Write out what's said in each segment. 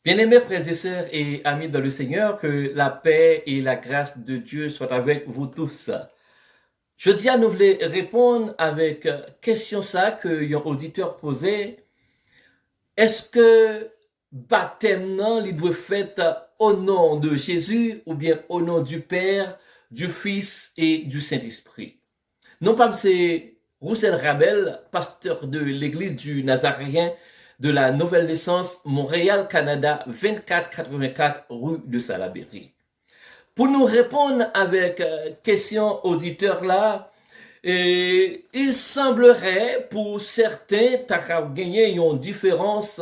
Bien-aimés frères et sœurs et amis dans le Seigneur, que la paix et la grâce de Dieu soient avec vous tous. Je dis à nous voulons répondre avec question ça que un auditeur posait. Est-ce que baptême non, il doit fait au nom de Jésus ou bien au nom du Père, du Fils et du Saint-Esprit? Non pas c'est Roussel Rabel, pasteur de l'église du Nazaréen de la Nouvelle Naissance, Montréal, Canada, 2484 rue de Salaberry. Pour nous répondre avec question auditeur là, il semblerait pour certains gagner une différence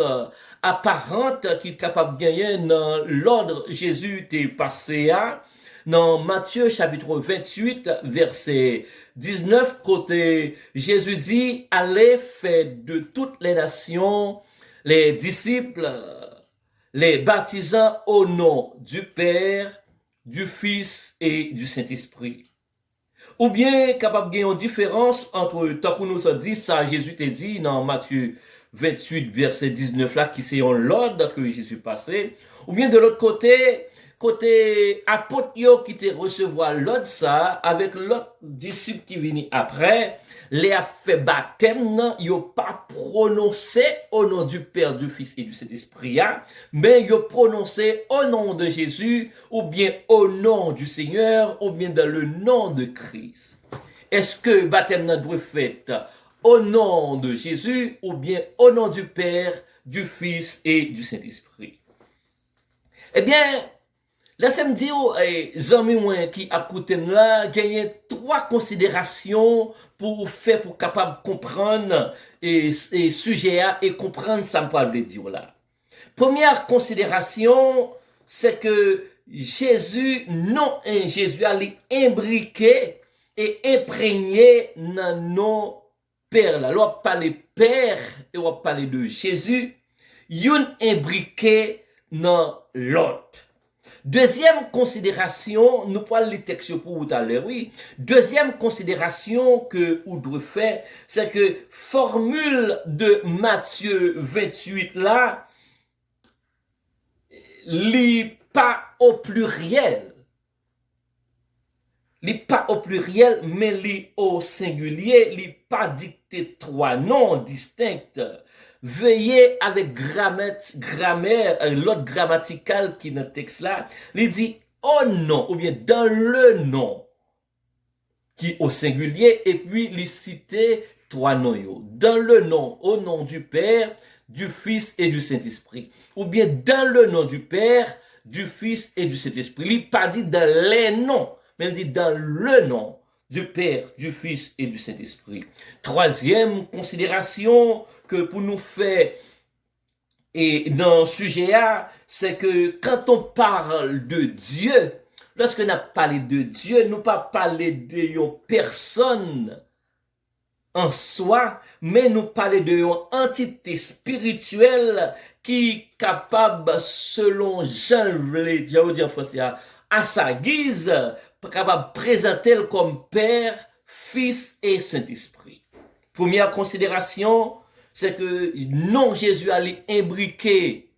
apparente qui est capable de gagner dans l'ordre Jésus t'est passé à dans Matthieu chapitre 28 verset 19 côté Jésus dit allez faire de toutes les nations les disciples les baptisant au nom du Père, du Fils et du Saint-Esprit. Ou bien capable de gagner une différence entre tant qu'on nous a dit ça Jésus t'a dit dans Matthieu 28 verset 19 là qui c'est l'ordre que Jésus passé, ou bien de l'autre côté apôtre qui te recevoir l'autre ça avec l'autre disciple qui vient après les a fait baptême non yo pas prononcé au nom du Père, du Fils et du Saint-Esprit mais yo prononcé au nom de Jésus ou bien au nom du Seigneur ou bien dans le nom de Christ. Est-ce que baptême non doit fait au nom de Jésus ou bien au nom du Père, du Fils et du Saint-Esprit? Eh bien, laissez-moi dire aux amis qui écoutent là, gagner trois considérations pour faire pour capable comprendre et sujet et comprendre ça me parle de dire là. Première considération, c'est que Jésus, non, Jésus a imbriqué et imprégné dans nos pères là. On parle père et on parle de Jésus, yon imbriqué dans l'autre. Deuxième considération, nous parlons les textes pour tout à l'heure, oui. Deuxième considération que vous devez faire, c'est que formule de Matthieu 28 là, li pas au pluriel. Li pas au pluriel, mais li au singulier, li pas dicté trois noms distincts. Veuillez avec grammaire, l'autre grammatical qui est dans le texte là, il dit au nom, ou bien dans le nom, qui est au singulier, et puis il cite trois noms. Dans le nom, au nom du Père, du Fils et du Saint-Esprit. Ou bien dans le nom du Père, du Fils et du Saint-Esprit. Il n'est pas dit dans les noms, mais il dit dans le nom du Père, du Fils et du Saint-Esprit. Troisième considération que pour nous faire et dans ce sujet là, c'est que quand on parle de Dieu, lorsque nous parlons de Dieu, nous pas parler de une personne en soi, mais nous parler de une entité spirituelle qui est capable, selon Jean le dit en français, à sa guise, capable de présenter comme Père, Fils et Saint-Esprit. Première considération, c'est que non Jésus a imbriqué,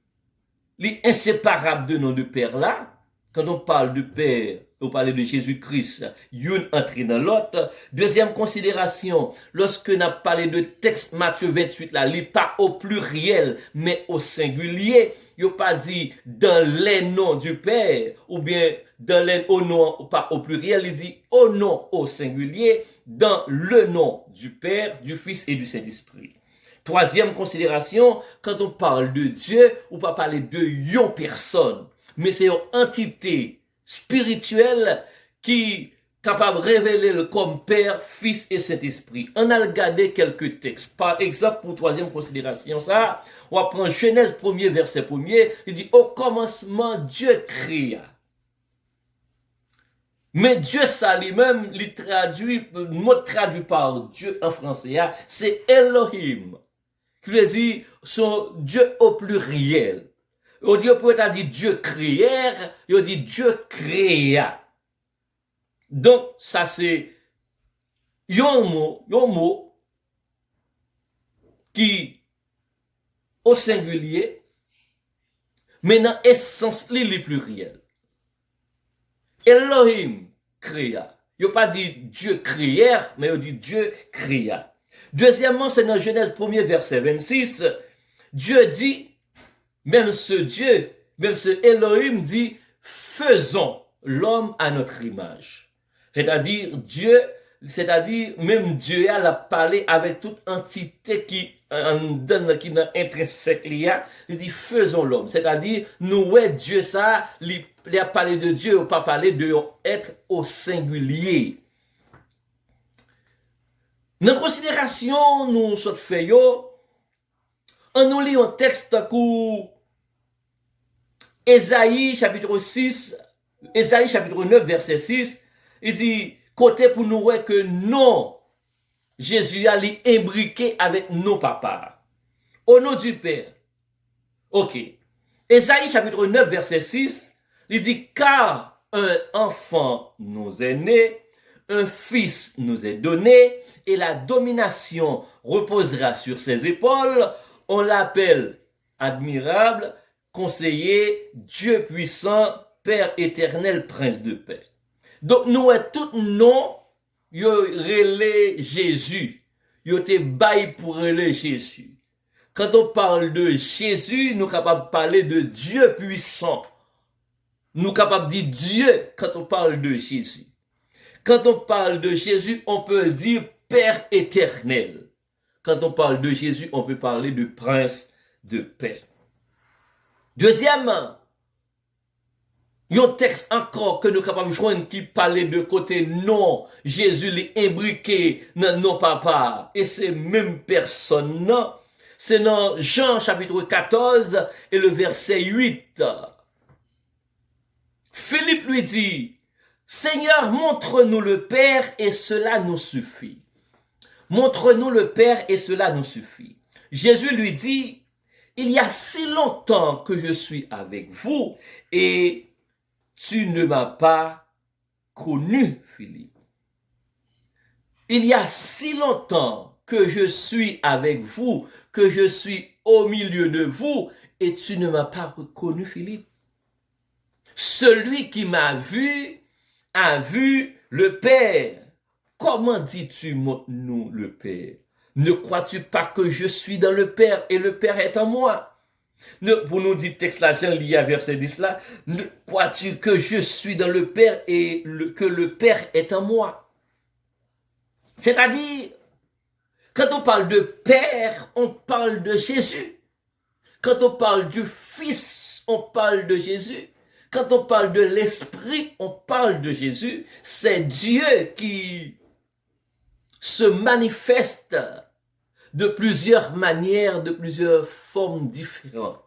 l'inséparable de nos deux pères là. Quand on parle de Père, on parle de Jésus-Christ, une entrée dans l'autre. Deuxième considération, lorsque on a parlé de texte Matthieu 28 là, il n'est pas au pluriel, mais au singulier. Il n'a pas dit dans les noms du Père, ou bien dans les au nom, pas au pluriel, il dit au nom au singulier, dans le nom du Père, du Fils et du Saint-Esprit. Troisième considération, quand on parle de Dieu, on ne peut pas parler de une personne, mais c'est une entité spirituelle qui est capable de révéler comme Père, Fils et Saint-Esprit. On a regardé quelques textes. Par exemple, pour troisième considération, ça, on va prendre Genèse 1er, verset 1er, il dit, au commencement, Dieu créa. Mais Dieu, ça lui-même, le mot traduit par Dieu en français, c'est Elohim, qui veut dire son Dieu au pluriel. Au lieu pour être dit Dieu créère, il dit Dieu créa. Donc, ça c'est un mot qui, au singulier, mais dans l'essence li pluriel. Elohim créa. Il n'a pas dit Dieu créèrent, mais il dit Dieu créa. Deuxièmement, c'est dans Genèse 1er, verset 26, Dieu dit, même ce Dieu, même ce Elohim dit, faisons l'homme à notre image. C'est-à-dire Dieu, c'est-à-dire même Dieu a parlé avec toute entité qui donne qui dans intrinsèque il dit faisons l'homme, c'est-à-dire nous ouais Dieu ça, il a parlé de Dieu ou pas parlé de être au singulier. Dans considération nous sommes fait yo, on nous lit un texte que Ésaïe chapitre 6, Ésaïe chapitre 9 verset 6, il dit côté pour nous ouais que non, Jésus a imbriqué avec nos papas. Au nom du Père. Ok. Ésaïe chapitre 9 verset 6, il dit car un enfant nous est né, un fils nous est donné, et la domination reposera sur ses épaules. On l'appelle admirable, conseiller, Dieu puissant, Père éternel, prince de paix. Donc nous tout nom yo relé Jésus, yo te bail pour relé Jésus. Quand on parle de Jésus, nous capables de parler de Dieu puissant. Nous capables de dire Dieu quand on parle de Jésus. Quand on parle de Jésus, on peut dire Père éternel. Quand on parle de Jésus, on peut parler de prince de paix. Deuxièmement, il y a un texte encore que nous sommes capables de joindre qui parlait de côté non, Jésus l'est imbriqué dans nos papas. Et c'est même personne, non. C'est dans Jean chapitre 14 et le verset 8. Philippe lui dit, Seigneur, montre-nous le Père et cela nous suffit. Montre-nous le Père et cela nous suffit. Jésus lui dit, il y a si longtemps que je suis avec vous et tu ne m'as pas connu, Philippe. Il y a si longtemps que je suis avec vous, que je suis au milieu de vous, et tu ne m'as pas reconnu, Philippe. Celui qui m'a vu a vu le Père. Comment dis-tu, montre-nous le Père? Ne crois-tu pas que je suis dans le Père et le Père est en moi? Pour nous dire texte là, Jean lié à verset 10 là, ne crois-tu que je suis dans le Père et que le Père est en moi? C'est-à-dire, quand on parle de Père, on parle de Jésus. Quand on parle du Fils, on parle de Jésus. Quand on parle de l'Esprit, on parle de Jésus. C'est Dieu qui se manifeste de plusieurs manières, de plusieurs formes différentes.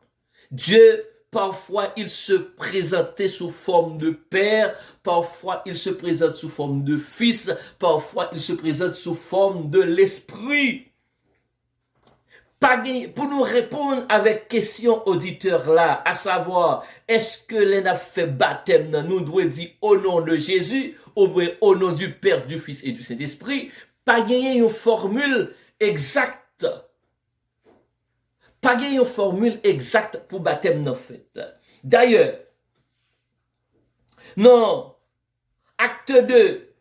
Dieu, parfois, il se présentait sous forme de Père, parfois, il se présente sous forme de Fils, parfois, il se présente sous forme de l'Esprit. Pour nous répondre avec question auditeur là, à savoir, est-ce que l'on a fait baptême, nous devons dire au nom de Jésus, ou bien au nom du Père, du Fils et du Saint-Esprit, pas gagner une formule exacte. Pas gagner une formule exacte pour baptême non fait. D'ailleurs, non, acte 2,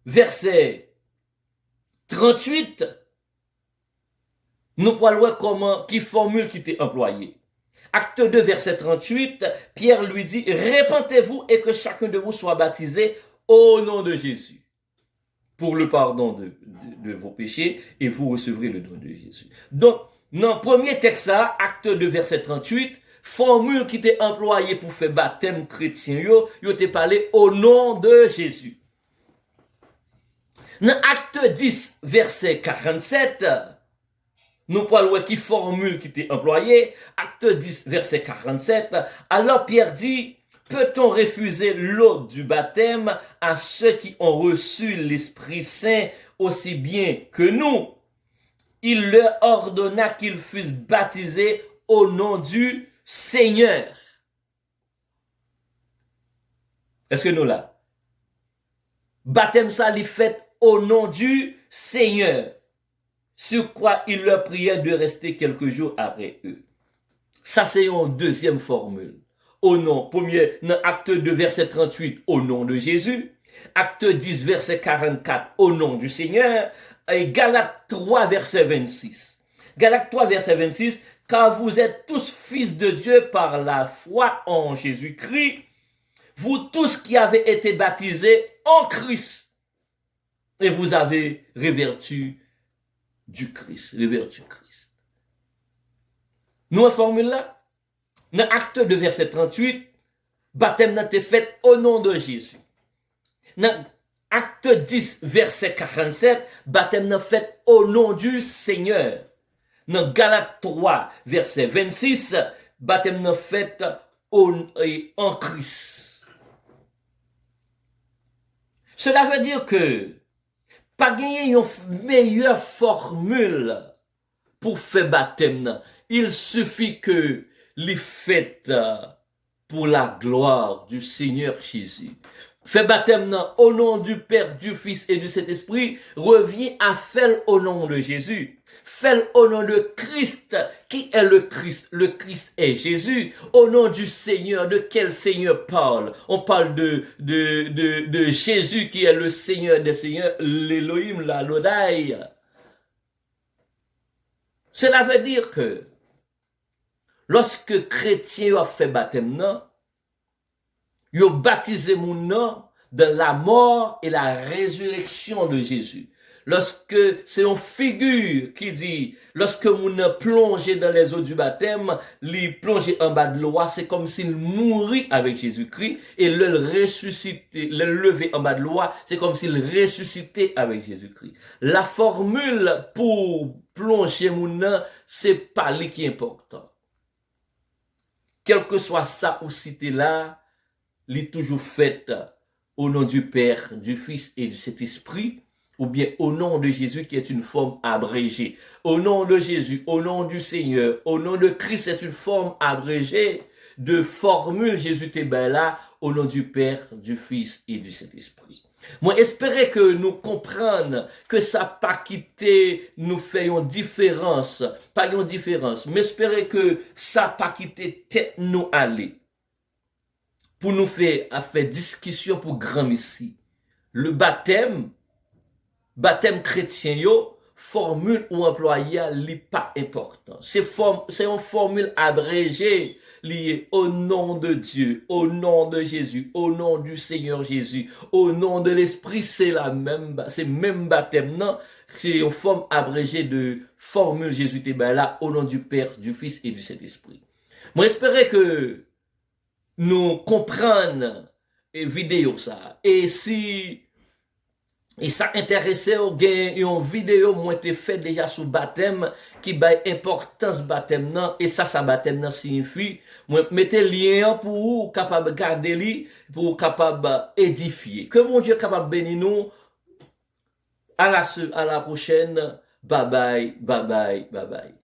verset 38, nous pouvons voir comment, qui formule qui était employée. Acte 2, verset 38, Pierre lui dit, répentez-vous et que chacun de vous soit baptisé au nom de Jésus pour le pardon de vos péchés et vous recevrez le don de Jésus. Donc, dans le premier texte, acte 2, verset 38, formule qui était employée pour faire baptême chrétien, yo te parlé au nom de Jésus. Dans acte 10, verset 47, nous parlons qui formule qui était employée, acte 10, verset 47, alors Pierre dit, peut-on refuser l'eau du baptême à ceux qui ont reçu l'Esprit Saint aussi bien que nous? Il leur ordonna qu'ils fussent baptisés au nom du Seigneur. Est-ce que nous là? Baptême ça, il fait au nom du Seigneur. Sur quoi il leur priait de rester quelques jours après eux. Ça, c'est une deuxième formule. Au nom, premier, dans acte 2, verset 38, au nom de Jésus. Acte 10, verset 44, au nom du Seigneur. Et Galates 3, verset 26. Galates 3, verset 26, car vous êtes tous fils de Dieu par la foi en Jésus-Christ, vous tous qui avez été baptisés en Christ, et vous avez revêtu du Christ, revêtu Christ. Nous, en formule là, dans acte 2, verset 38, baptême n'a été fait au nom de Jésus. Dans acte 10, verset 47, baptême n'a fait au nom du Seigneur. Dans Galates 3, verset 26, baptême n'a fait en Christ. Cela veut dire que pas gagner une meilleure formule pour faire baptême. Il suffit que les faites pour la gloire du Seigneur Jésus. Fait baptême au nom du Père, du Fils et du Saint-Esprit revient à faire au nom de Jésus. Fait au nom de Christ. Qui est le Christ? Le Christ est Jésus. Au nom du Seigneur, de quel Seigneur parle? On parle de Jésus qui est le Seigneur des Seigneurs, l'Élohim, la Lodai. Cela veut dire que lorsque chrétien a fait baptême, il a baptisé mon nom dans la mort et la résurrection de Jésus. Lorsque c'est une figure qui dit, lorsque mon a plongé dans les eaux du baptême, lui plongé en bas de l'eau, c'est comme s'il mourit avec Jésus-Christ et le ressusciter, le lever en bas de l'eau, c'est comme s'il ressuscitait avec Jésus-Christ. La formule pour plonger mon nom, c'est pas lui qui est important. Quel que soit ça ou cité là, l'est toujours faite au nom du Père, du Fils et du Saint-Esprit, ou bien au nom de Jésus qui est une forme abrégée. Au nom de Jésus, au nom du Seigneur, au nom de Christ, c'est une forme abrégée de formule Jésus t'est ben là, au nom du Père, du Fils et du Saint-Esprit. Moi, espérer que nous comprenions que ça pas quitté nous fait une différence, pas une différence, mais espérer que ça pas quitté tête nous aller. Pour nous faire discussion pour grand messie. Le baptême chrétien yo, formule ou employé n'est pas important. C'est une formule abrégée liée au nom de Dieu, au nom de Jésus, au nom du Seigneur Jésus, au nom de l'Esprit, c'est même baptême. Non, c'est une forme abrégée de formule Jésus t'es ben là, au nom du Père, du Fils et du Saint-Esprit. Moi, j'espérais que nous comprenions vidéo ça. Et si ça intéressait au gain une vidéo moi été fait déjà sur baptême qui bail importance baptême non et ça baptême non signifie moi mettez lien pour capable garder li pour capable édifier. Que mon Dieu capable bénir nous à la prochaine. Bye bye.